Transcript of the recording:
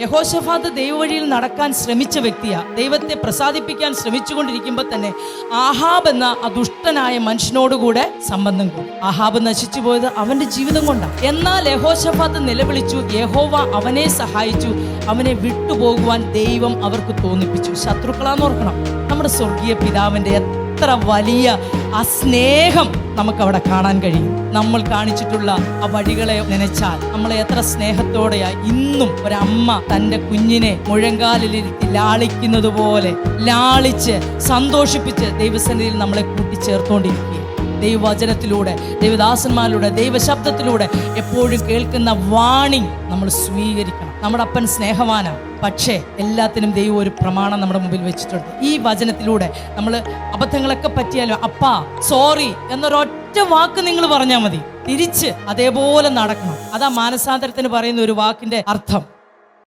യഹോശഫാത്ത് ദൈവവഴിയിൽ നടക്കാൻ ശ്രമിച്ച വ്യക്തിയാ. ദൈവത്തെ പ്രസാദിപ്പിക്കാൻ ശ്രമിച്ചുകൊണ്ടിരിക്കുമ്പോൾ തന്നെ ആഹാബ് എന്ന ആ ദുഷ്ടനായ മനുഷ്യനോടുകൂടെ സംബന്ധം കൂടി. ആഹാബ് നശിച്ചു പോയത് അവന്റെ ജീവിതം കൊണ്ടാണ്. എന്നാൽ യഹോശഫാത്ത് നിലവിളിച്ചു, യഹോവ അവനെ സഹായിച്ചു, അവനെ വിട്ടുപോകുവാൻ ദൈവം അവർക്ക് തോന്നിപ്പിച്ചു. ശത്രുക്കളാന്ന് ഓർക്കണം. നമ്മുടെ സ്വർഗീയ പിതാവിന്റെ എത്ര വലിയ ആ സ്നേഹം നമുക്കവിടെ കാണാൻ കഴിയും. നമ്മൾ കാണിച്ചിട്ടുള്ള ആ വഴികളെ നനച്ചാൽ നമ്മളെ എത്ര സ്നേഹത്തോടെയാ ഇന്നും ഒരമ്മ തൻ്റെ കുഞ്ഞിനെ മുഴങ്കാലിലിരുത്തി ലാളിക്കുന്നത് പോലെ ലാളിച്ച് സന്തോഷിപ്പിച്ച് ദൈവസന്നിധിയിൽ നമ്മളെ കൂട്ടിച്ചേർത്തോണ്ടിരിക്കുക. ദൈവവചനത്തിലൂടെ, ദൈവദാസന്മാരിലൂടെ, ദൈവശബ്ദത്തിലൂടെ എപ്പോഴും കേൾക്കുന്ന വാണിംഗ് നമ്മൾ സ്വീകരിക്കണം. നമ്മുടെ അപ്പൻ സ്നേഹവാനാണ്. പക്ഷേ എല്ലാത്തിനും ദൈവം ഒരു പ്രമാണം നമ്മുടെ മുമ്പിൽ വെച്ചിട്ടുണ്ട്. ഈ വചനത്തിലൂടെ നമ്മൾ അബദ്ധങ്ങളൊക്കെ പറ്റിയാലും അപ്പാ സോറി എന്നൊരൊറ്റ വാക്ക് നിങ്ങൾ പറഞ്ഞാൽ മതി, തിരിച്ച് അതേപോലെ നടക്കണം. അതാ മാനസാന്തരത്തിന് പറയുന്ന ഒരു വാക്കിന്റെ അർത്ഥം.